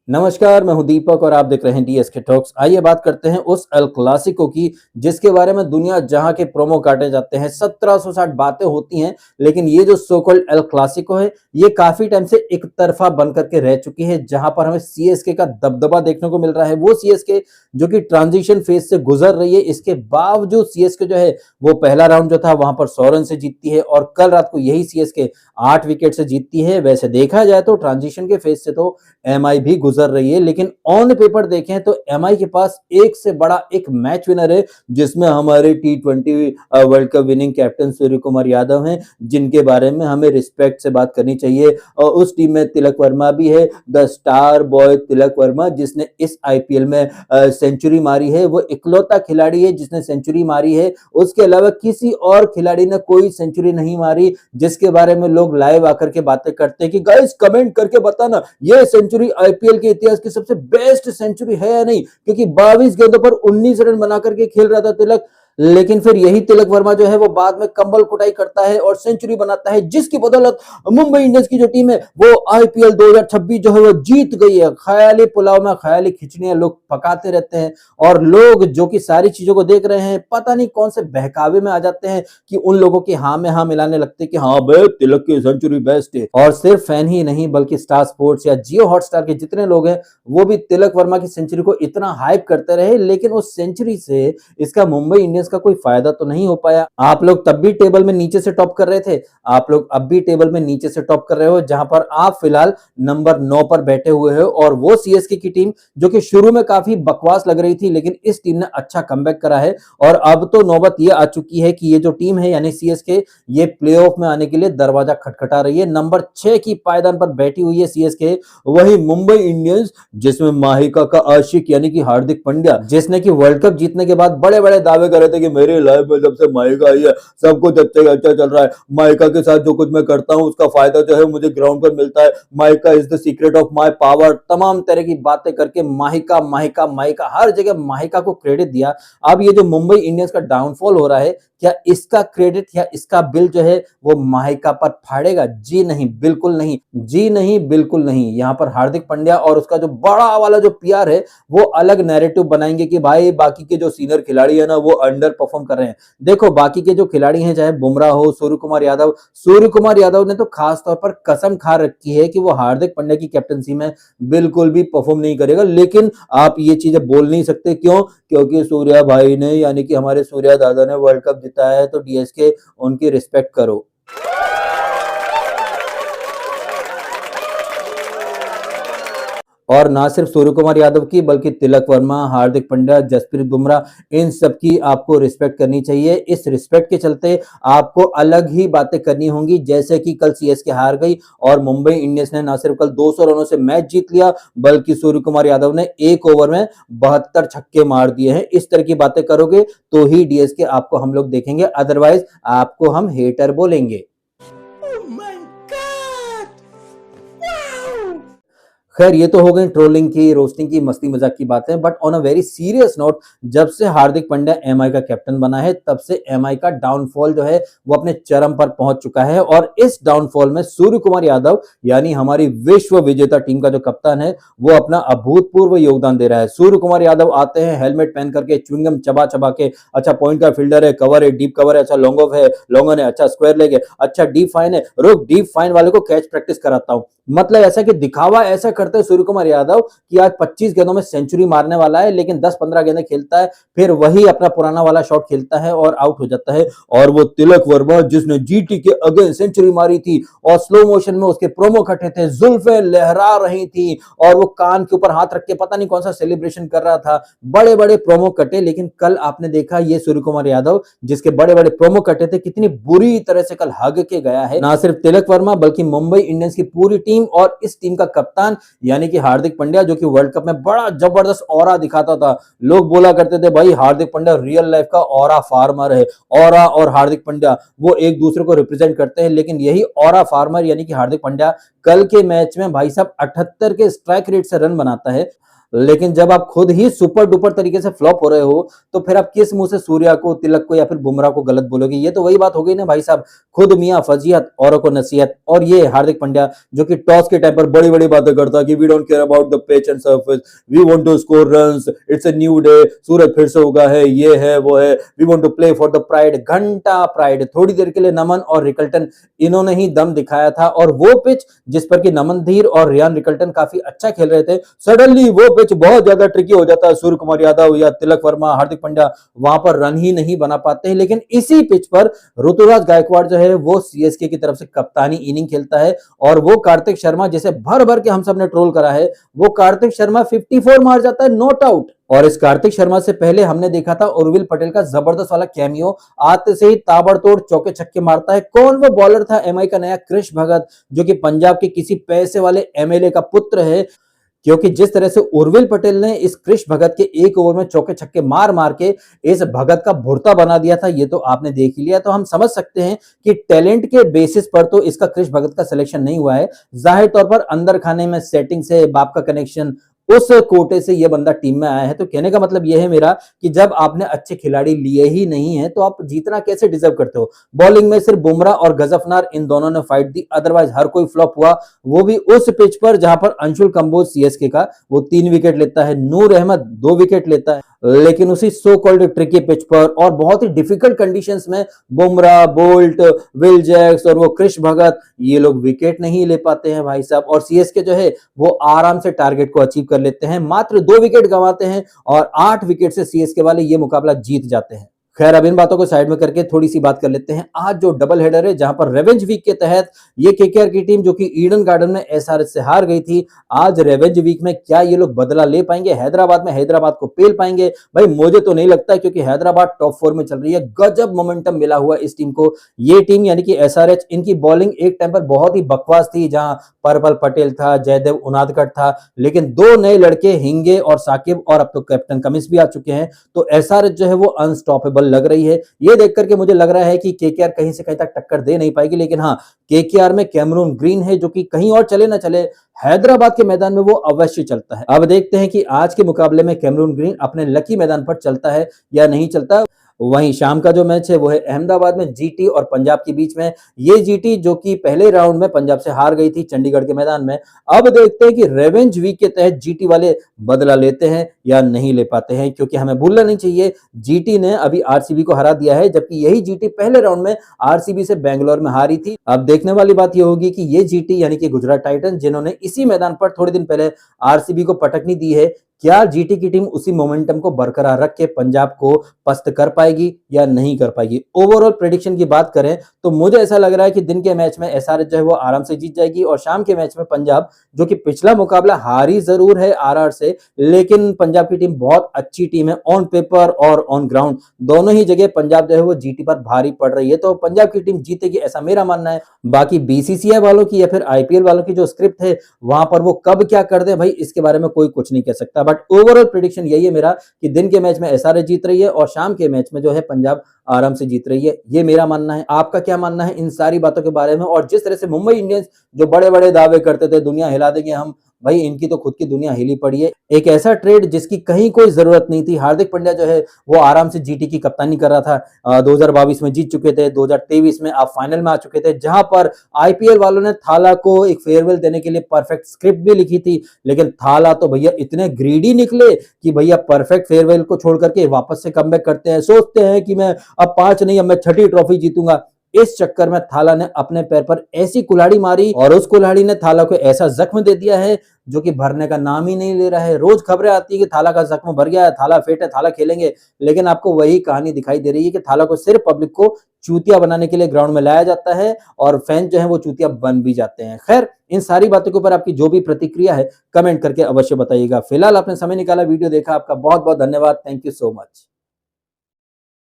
नमस्कार, मैं हूं दीपक और आप देख रहे हैं डीएसके टॉक्स। आइए बात करते हैं उस एल क्लासिको की जिसके बारे में दुनिया जहां के प्रोमो काटे जाते हैं, 1760 बातें होती हैं। लेकिन ये जो सो कॉल्ड एल क्लासिको है, ये काफी टाइम से एक तरफा बन करके रह चुकी है, जहां पर हमें सीएसके का दबदबा देखने को मिल रहा है। वो सीएसके जो कि ट्रांजिशन फेज से गुजर रही है, इसके बावजूद सीएसके जो है वो पहला राउंड जो था वहां पर 100 रन से जीतती है और कल रात को यही सीएसके 8 विकेट से जीतती है। वैसे देखा जाए तो ट्रांजिशन के फेज से तो एमआई भी गुजर रही है, लेकिन ऑन पेपर देखें तो एमआई के पास एक से बड़ा एक मैच विनर है, जिसमें हमारे टी20 world cup winning captain Surya Kumar Yadav हैं, जिनके बारे में हमें रिस्पेक्ट से बात करनी चाहिए। और उस टीम में तिलक वर्मा भी है, the star boy Tilak Varma, जिसने इस आईपीएल में सेंचुरी मारी है। वो इकलौता खिलाड़ी है जिसने सेंचुरी मारी है, उसके अलावा किसी और खिलाड़ी ने कोई सेंचुरी नहीं मारी, जिसके बारे में लोग लाइव आकर के बातें करते हैं कि गाइस कमेंट करके बताना ये सेंचुरी आईपीएल के इतिहास की सबसे बेस्ट सेंचुरी है या नहीं, क्योंकि 22 गेंदों पर 19 रन बना करके खेल रहा था तिलक। लेकिन फिर यही तिलक वर्मा जो है वो बाद में कंबल कुटाई करता है और सेंचुरी बनाता है, जिसकी बदौलत मुंबई इंडियंस की जो टीम है वो आईपीएल 2026 जो है वो जीत गई है। ख्याली पुलाव में ख्याली खिचड़ियां लोग पकाते रहते हैं और लोग जो कि सारी चीजों को देख रहे हैं, पता नहीं कौन से बहकावे में आ जाते हैं कि उन लोगों की हाँ में हाँ मिलाने लगते हैं कि हाँ भाई तिलक की सेंचुरी बेस्ट है। और सिर्फ फैन ही नहीं बल्कि स्टार स्पोर्ट्स या जियो हॉटस्टार के जितने लोग हैं वो भी तिलक वर्मा की सेंचुरी को इतना हाइप करते रहे, लेकिन उस सेंचुरी से इसका मुंबई इंडियंस का कोई फायदा तो नहीं हो पाया। आप लोग तब भी टेबल में नीचे से टॉप कर रहे थे, आप लोग अब भी टेबल में नीचे से टॉप कर रहे हो, जहां पर आप फिलहाल नंबर 9 पर बैठे हुए हो। और वो सीएसके की टीम जो कि शुरू में काफी बकवास लग रही थी, लेकिन इस टीम ने अच्छा कमबैक करा है और अब तो नौबत ये आ चुकी है कि ये जो टीम है यानी सीएसके, ये प्लेऑफ में आने के लिए दरवाजा खटखटा रही है। नंबर 6 की पायदान पर बैठी हुई है सीएसके। वही मुंबई इंडियंस जिसमें माहिका का आशिक यानी कि हार्दिक पांड्या, जिसने कि वर्ल्ड कप जीतने के बाद बड़े बड़े दावे कर रहे थे कि मेरी लाइफ में जब से माइका आई है सब कुछ अच्छा चल रहा है, माइका के साथ जो कुछ मैं करता हूं उसका फायदा जो है मुझे ग्राउंड पर मिलता है, mica is the secret of my power, तमाम तरह की बातें करके माहिका माहिका माहिका हर जगह माहिका को क्रेडिट दिया। अब ये जो मुंबई इंडियंस का डाउनफॉल हो रहा है, क्या इसका क्रेडिट या इसका बिल जो है वो माहिका पर फाड़ेगा? जी नहीं, बिल्कुल नहीं, जी नहीं, बिल्कुल नहीं। यहां पर हार्दिक पांड्या और उसका जो बड़ा वाला जो पीआर है वो अलग नैरेटिव बनाएंगे कि भाई बाकी के जो सीनियर खिलाड़ी है ना वो अंडर परफॉर्म कर रहे हैं। देखो बाकी के जो खिलाड़ी हैं, चाहे बुमराह हो, सूर्य कुमार यादव ने तो खास तौर पर कसम खा रखी है कि वो हार्दिक पांड्या की कैप्टनसी में बिल्कुल भी परफॉर्म नहीं करेगा। लेकिन आप ये चीजें बोल नहीं सकते, क्यों? क्योंकि सूर्या भाई ने यानी कि हमारे सूर्या दादा ने वर्ल्ड कप जिताया है, तो डीएसके उनकी रिस्पेक्ट करो। और ना सिर्फ सूर्य कुमार यादव की बल्कि तिलक वर्मा, हार्दिक पांड्या, जसप्रीत बुमराह, इन सब की आपको रिस्पेक्ट करनी चाहिए। इस रिस्पेक्ट के चलते आपको अलग ही बातें करनी होंगी, जैसे कि कल सीएसके हार गई और मुंबई इंडियंस ने ना सिर्फ कल 200 रनों से मैच जीत लिया, बल्कि सूर्य कुमार यादव ने एक ओवर में 72 छक्के मार दिए हैं। इस तरह की बातें करोगे तो ही डीएसके आपको हम लोग देखेंगे, अदरवाइज आपको हम हेटर बोलेंगे। खैर ये तो हो गई ट्रोलिंग की, रोस्टिंग की, मस्ती मजाक की बातें, but on a very serious note, जब से हार्दिक पांड्या एमआई का कैप्टन बना है तब से एमआई का डाउनफॉल जो है वो अपने चरम पर पहुंच चुका है। और इस डाउनफॉल में सूर्य कुमार यादव यानी हमारी विश्व विजेता टीम का जो कप्तान है वो अपना अभूतपूर्व योगदान दे रहा है। सूर्य कुमार यादव आते हैं हेलमेट पहन करके, च्युइंगम चबा चबा के, अच्छा पॉइंट का फील्डर है, कवर है, डीप कवर है, अच्छा लॉन्ग ऑफ है, लॉन्ग ऑन है, अच्छा स्क्वायर लेग है, अच्छा डीप फाइन है, रुक डीप फाइन वाले को कैच प्रैक्टिस कराता हूं। मतलब ऐसा कि दिखावा ऐसा करते हैं सूर्य कुमार यादव कि आज 25 गेंदों में सेंचुरी मारने वाला है, लेकिन 10-15 गेंदें खेलता है, फिर वही अपना पुराना वाला शॉट खेलता है और आउट हो जाता है। और वो तिलक वर्मा जिसने जीटी के अगेंस्ट सेंचुरी मारी थी और स्लो मोशन में उसके प्रोमो कटे थे, जुल्फें लहरा रही थी और वो कान के ऊपर हाथ रख के पता नहीं कौन सा सेलिब्रेशन कर रहा था, बड़े बड़े प्रोमो कटे। लेकिन कल आपने देखा ये सूर्य कुमार यादव जिसके बड़े बड़े प्रोमो कटे थे, कितनी बुरी तरह से कल हग के गया है। ना सिर्फ तिलक वर्मा बल्कि मुंबई इंडियंस की पूरी टीम और इस टीम का कप्तान यानी कि हार्दिक पांड्या, जो कि वर्ल्ड कप में बड़ा जबरदस्त ऑरा दिखाता था। लोग बोला करते थे भाई हार्दिक पांड्या रियल लाइफ का ऑरा फार्मर है। ऑरा और हार्दिक पांड्या वो एक दूसरे को रिप्रेजेंट करते हैं, लेकिन यही ऑरा फार्मर यानी कि हार्दिक पांड्या कल के मैच में भाई साहब 78 के स्ट्राइक रेट से रन बनाता है। लेकिन जब आप खुद ही सुपर डुपर तरीके से फ्लॉप हो रहे हो, तो फिर आप किस मुंह से सूर्या को, तिलक को या फिर बुमराह को गलत बोलोगे? ये तो वही बात हो गई ना भाई साहब, खुद मियां फजीहत औरों को नसीहत। और ये हार्दिक पांड्या जो कि टॉस के टाइम पर बड़ी बड़ी बातें करता है कि we don't care about the pitch and surface, we want to score runs, it's a new day, सूरज फिर से उगा है, ये है वो है, we want to play for the pride. घंटा प्राइड, थोड़ी देर के लिए नमन और रिकल्टन इन्होंने ही दम दिखाया था, और वो पिच जिस पर कि नमन धीर और रियान रिकल्टन काफी अच्छा खेल रहे थे, सडनली वो पिच बहुत ज्यादा ट्रिकी हो जाता है। सूर्य कुमार यादव या तिलक वर्मा, हार्दिक पांड्या वहां पर रन ही नहीं बना पाते हैं। लेकिन इसी पिच पर ऋतुराज गायकवाड़ जो है वो सीएसके की तरफ से कप्तानी इनिंग खेलता है, और वो कार्तिक शर्मा जिसे भर भर के हम सब ने ट्रोल करा है, वो कार्तिक शर्मा 54 मार जाता है, नॉट आउट। और इस कार्तिक शर्मा से पहले हमने देखा था उर्विल पटेल का जबरदस्त वाला कैमियो, आते से ही ताबड़तोड़ चौके छक्के मारता है। कौन वो बॉलर था? एमआई का नया कृष भगत, जो कि पंजाब के किसी पैसे वाले एमएलए का पुत्र है। क्योंकि जिस तरह से उर्विल पटेल ने इस कृष भगत के एक ओवर में चौके छक्के मार मार के इस भगत का भुर्ता बना दिया था, ये तो आपने देख ही लिया। तो हम समझ सकते हैं कि टैलेंट के बेसिस पर तो इसका कृष भगत का सिलेक्शन नहीं हुआ है। जाहिर तौर पर अंदर खाने में सेटिंग से, बाप का कनेक्शन, उस कोटे से ये बंदा टीम में आया है। तो कहने का मतलब यह है मेरा कि जब आपने अच्छे खिलाड़ी लिए ही नहीं है तो आप जीतना कैसे डिजर्व करते हो? बॉलिंग में सिर्फ बुमराह और गजफनार इन दोनों ने फाइट दी, अदरवाइज हर कोई फ्लॉप हुआ, वो भी उस पिच पर जहां पर अंशुल कंबोज सीएसके का वो 3 विकेट लेता है, नूर अहमद 2 विकेट लेता है। लेकिन उसी सो कॉल्ड ट्रिकी पिच पर और बहुत ही डिफिकल्ट कंडीशंस में बुमराह, बोल्ट, विल जैक्स और वो कृष भगत, ये लोग विकेट नहीं ले पाते हैं भाई साहब। और सीएसके जो है वो आराम से टारगेट को अचीव कर लेते हैं, मात्र 2 विकेट गंवाते हैं और 8 विकेट से सीएसके वाले ये मुकाबला जीत जाते हैं। खैर, अब इन बातों को साइड में करके थोड़ी सी बात कर लेते हैं आज जो डबल हेडर है, जहां पर रेवेंज वीक के तहत ये केकेआर की टीम जो कि ईडन गार्डन में एसआरएच से हार गई थी, आज रेवेंज वीक में क्या ये लोग बदला ले पाएंगे? हैदराबाद में हैदराबाद को पेल पाएंगे? भाई मुझे तो नहीं लगता, क्योंकि हैदराबाद टॉप 4 में चल रही है, गजब मोमेंटम मिला हुआ इस टीम को। ये टीम यानी कि एसआरएच, इनकी बॉलिंग एक टाइम पर बहुत ही बकवास थी, जहां पर्पल पटेल था, जयदेव उनादकट था, लेकिन 2 नए लड़के हिंगे और साकिब और अब तो कैप्टन कमिंस भी आ चुके हैं, तो एसआरएच जो है वो अनस्टॉपेबल लग रही है। ये देख करके मुझे लग रहा है कि केकेआर कहीं से कहीं तक टक्कर दे नहीं पाएगी, लेकिन हाँ, केकेआर में कैमरून ग्रीन है, जो कि कहीं और चले ना चले, हैदराबाद के मैदान में वो अवश्य चलता है। अब देखते हैं कि आज के मुकाबले में कैमरून ग्रीन अपने लकी मैदान पर चलता है या नहीं चलता। वहीं शाम का जो मैच है वो है अहमदाबाद में जीटी और पंजाब के बीच में। ये जीटी जो कि पहले राउंड में पंजाब से हार गई थी चंडीगढ़ के मैदान में, अब देखते हैं कि रेवेंज वीक के तहत जीटी वाले बदला लेते हैं या नहीं ले पाते हैं, क्योंकि हमें भूलना नहीं चाहिए जीटी ने अभी आरसीबी को हरा दिया है, जबकि यही जीटी पहले राउंड में आरसीबी से बेंगलोर में हारी थी। अब देखने वाली बात यह होगी कि ये जीटी यानी कि गुजरात टाइटंस, जिन्होंने इसी मैदान पर थोड़े दिन पहले आरसीबी को पटकनी दी है, क्या जीटी की टीम उसी मोमेंटम को बरकरार रख के पंजाब को पस्त कर पाएगी या नहीं कर पाएगी? ओवरऑल प्रेडिक्शन की बात करें तो मुझे ऐसा लग रहा है कि दिन के मैच में एसआरएच जो है वो आराम से जीत जाएगी, और शाम के मैच में पंजाब, जो कि पिछला मुकाबला हारी जरूर है आरआर से, लेकिन पंजाब की टीम बहुत अच्छी टीम है, ऑन पेपर और ऑन ग्राउंड दोनों ही जगह पंजाब जो है वो जीटी पर भारी पड़ रही है, तो पंजाब की टीम जीतेगी ऐसा मेरा मानना है। बाकी बीसीसीआई वालों की या फिर आईपीएल वालों की जो स्क्रिप्ट है, वहां पर वो कब क्या कर दे भाई, इसके बारे में कोई कुछ नहीं कह सकता। बट ओवरऑल प्रेडिक्शन यही है मेरा कि दिन के मैच में एसआरएच जीत रही है और शाम के मैच में जो है पंजाब आराम से जीत रही है, ये मेरा मानना है। आपका क्या मानना है इन सारी बातों के बारे में? और जिस तरह से मुंबई इंडियंस जो बड़े बड़े दावे करते थे दुनिया हिला देंगे हम, भाई इनकी तो खुद की दुनिया हिली पड़ी है। एक ऐसा ट्रेड जिसकी कहीं कोई जरूरत नहीं थी, हार्दिक पांड्या जो है वो आराम से जीटी की कप्तानी कर रहा था, 2022 में जीत चुके थे, 2023 में आप फाइनल में आ चुके थे, जहां पर आईपीएल वालों ने थाला को एक फेयरवेल देने के लिए परफेक्ट स्क्रिप्ट भी लिखी थी, लेकिन थाला तो भैया इतने ग्रीडी निकले कि भैया परफेक्ट फेयरवेल को छोड़ करके वापस से कमबैक करते हैं, सोचते हैं कि मैं अब 5 नहीं, अब मैं 6ठी ट्रॉफी जीतूंगा। इस चक्कर में थाला ने अपने पैर पर ऐसी कुल्हाड़ी मारी और उस कुल्हाड़ी ने थाला को ऐसा जख्म दे दिया है जो कि भरने का नाम ही नहीं ले रहा है। रोज खबरें आती है कि थाला का जख्म भर गया है, थाला फिट है, थाला खेलेंगे, लेकिन आपको वही कहानी दिखाई दे रही है कि थाला को सिर्फ पब्लिक को चूतिया बनाने के लिए ग्राउंड में लाया जाता है और फैन जो है वो चूतिया बन भी जाते हैं। खैर, इन सारी बातों के ऊपर आपकी जो भी प्रतिक्रिया है कमेंट करके अवश्य बताइएगा। फिलहाल आपने समय निकाला, वीडियो देखा, आपका बहुत बहुत धन्यवाद। Thank you so much.